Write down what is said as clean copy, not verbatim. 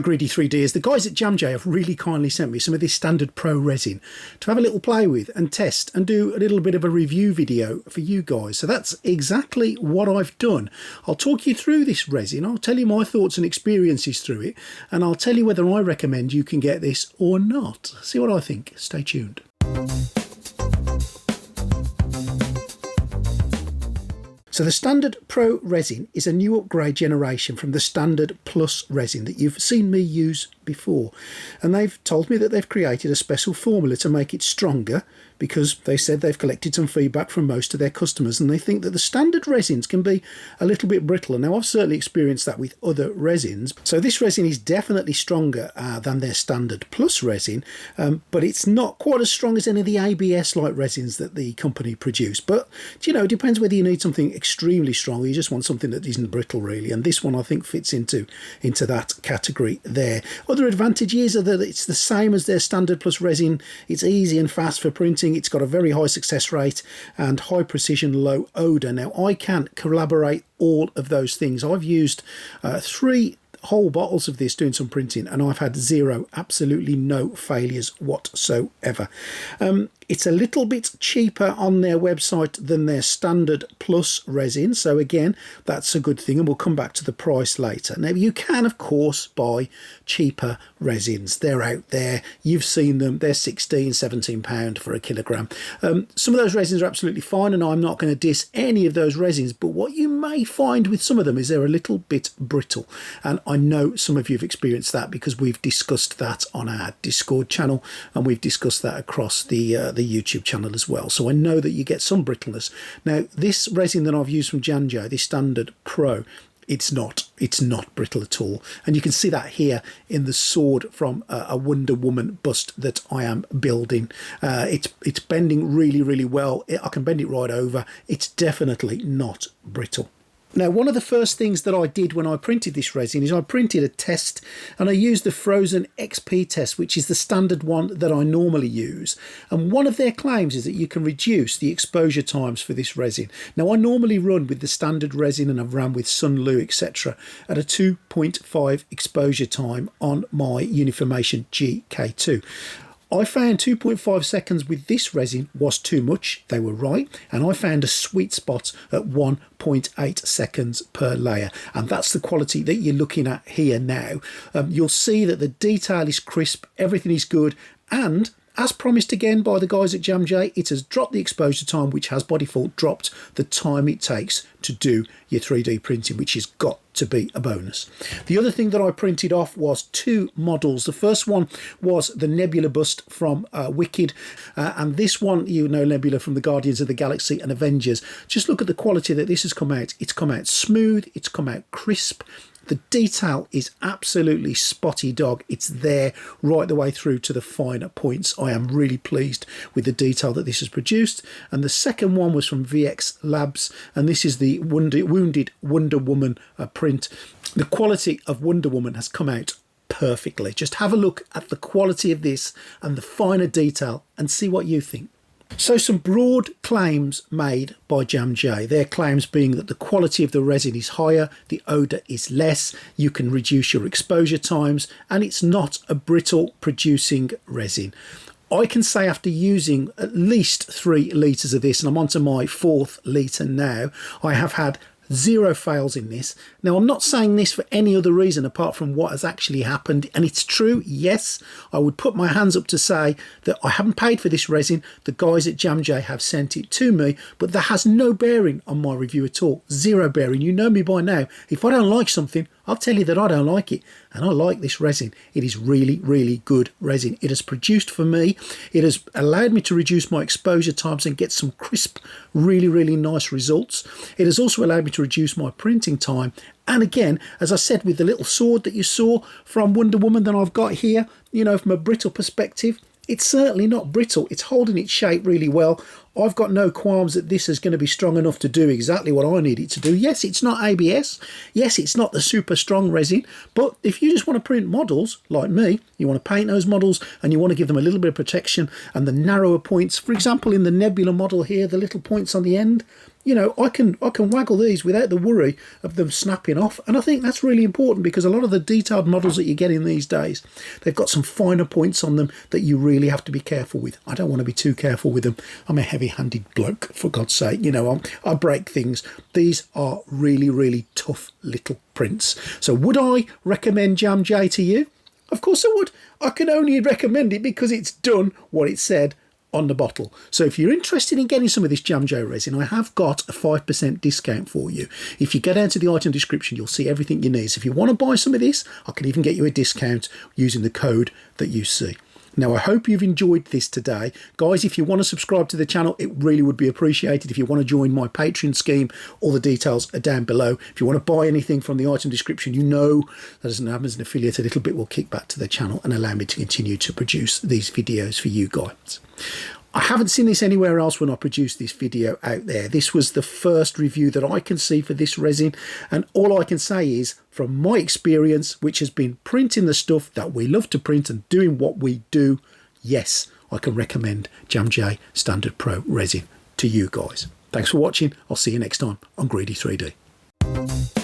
greedy 3Ders. The guys at Jamghe have really kindly sent me some of this standard pro resin to have a little play with and test and do a little bit of a review video for you guys. So that's exactly what I've done. I'll talk you through this resin, I'll tell you my thoughts and experiences through it, and I'll tell you whether I recommend you can get this or not. See what I think. Stay tuned. So the Standard Pro resin is a new upgrade generation from the Standard Plus resin that you've seen me use before. And they've told me that they've created a special formula to make it stronger, because they said they've collected some feedback from most of their customers and they think that the standard resins can be a little bit brittle. Now, I've certainly experienced that with other resins. So this resin is definitely stronger than their Standard Plus resin, but it's not quite as strong as any of the ABS-like resins that the company produce. But, you know, it depends whether you need something extremely strong or you just want something that isn't brittle, really. And this one, I think, fits into that category there. Other advantages are that it's the same as their Standard Plus resin. It's easy and fast for printing. It's got a very high success rate and high precision, low odour. Now, I can't collaborate all of those things. I've used 3 whole bottles of this doing some printing and I've had absolutely no failures whatsoever. It's a little bit cheaper on their website than their Standard Plus resin, so again, that's a good thing, and we'll come back to the price later. Now, you can, of course, buy cheaper resins. They're out there. You've seen them. They're £16, £17 for a kilogram. Some of those resins are absolutely fine, and I'm not going to diss any of those resins, but what you may find with some of them is they're a little bit brittle, and I know some of you have experienced that because we've discussed that on our Discord channel, and we've discussed that across the YouTube channel as well. So I know that you get some brittleness. Now, this resin that I've used from Jamghe, this Standard Pro, it's not brittle at all, and you can see that here in the sword from a Wonder Woman bust that I am building. It's bending really well. I can bend it right over. It's definitely not brittle. Now, one of the first things that I did when I printed this resin is I printed a test, and I used the Frozen XP test, which is the standard one that I normally use. And one of their claims is that you can reduce the exposure times for this resin. Now, I normally run with the standard resin, and I've ran with Sunlu, etc., at a 2.5 exposure time on my Uniformation GK2. I found 2.5 seconds with this resin was too much. They were right. And I found a sweet spot at 1.8 seconds per layer. And that's the quality that you're looking at here now. You'll see that the detail is crisp. Everything is good. And as promised again by the guys at Jamghe, it has dropped the exposure time, which has by default dropped the time it takes to do your 3D printing, which has got to be a bonus. The other thing that I printed off was 2 models. The first one was the Nebula bust from Wicked, and this one, you know Nebula from the Guardians of the Galaxy and Avengers. Just look at the quality that this has come out. It's come out smooth, it's come out crisp. The detail is absolutely spotty dog. It's there right the way through to the finer points. I am really pleased with the detail that this has produced. And the second one was from VX Labs, and this is the Wounded Wonder Woman print. The quality of Wonder Woman has come out perfectly. Just have a look at the quality of this and the finer detail and see what you think. So some broad claims made by Jamghe. Their claims being that the quality of the resin is higher, the odour is less, you can reduce your exposure times, and it's not a brittle producing resin. I can say after using at least 3 litres of this, and I'm onto my 4th litre now, I have had 0 fails in this. Now, I'm not saying this for any other reason apart from what has actually happened, and it's true. Yes, I would put my hands up to say that I haven't paid for this resin. The guys at Jamghe have sent it to me, but that has no bearing on my review at all. 0 bearing. You know me by now. If I don't like something, I'll tell you that I don't like it, and I like this resin. It is really good resin. It has produced for me. It has allowed me to reduce my exposure times and get some crisp, really nice results. It has also allowed me to reduce my printing time. And again, as I said, with the little sword that you saw from Wonder Woman that I've got here, you know, from a brittle perspective, it's certainly not brittle. It's holding its shape really well. I've got no qualms that this is going to be strong enough to do exactly what I need it to do. Yes, it's not ABS. Yes, it's not the super strong resin. But if you just want to print models like me, you want to paint those models and you want to give them a little bit of protection, and the narrower points, for example, in the nebula model here, the little points on the end, you know, I can waggle these without the worry of them snapping off. And I think that's really important, because a lot of the detailed models that you get in these days, they've got some finer points on them that you really have to be careful with. I don't want to be too careful with them. I'm a heavy-handed bloke, for God's sake. You know, I break things. These are really, really tough little prints. So would I recommend Jamghe to you? Of course I would. I can only recommend it because it's done what it said on the bottle. So if you're interested in getting some of this Jamghe resin, I have got a 5% discount for you. If you go down to the item description, you'll see everything you need. So if you want to buy some of this, I can even get you a discount using the code that you see. Now, I hope you've enjoyed this today. Guys, if you want to subscribe to the channel, it really would be appreciated. If you want to join my Patreon scheme, all the details are down below. If you want to buy anything from the item description, you know that as an affiliate, a little bit will kick back to the channel and allow me to continue to produce these videos for you guys. I haven't seen this anywhere else when I produced this video out there. This was the first review that I can see for this resin, and all I can say is, from my experience, which has been printing the stuff that we love to print and doing what we do, yes, I can recommend Jamghe Standard Pro Resin to you guys. Thanks for watching. I'll see you next time on Greedy 3D.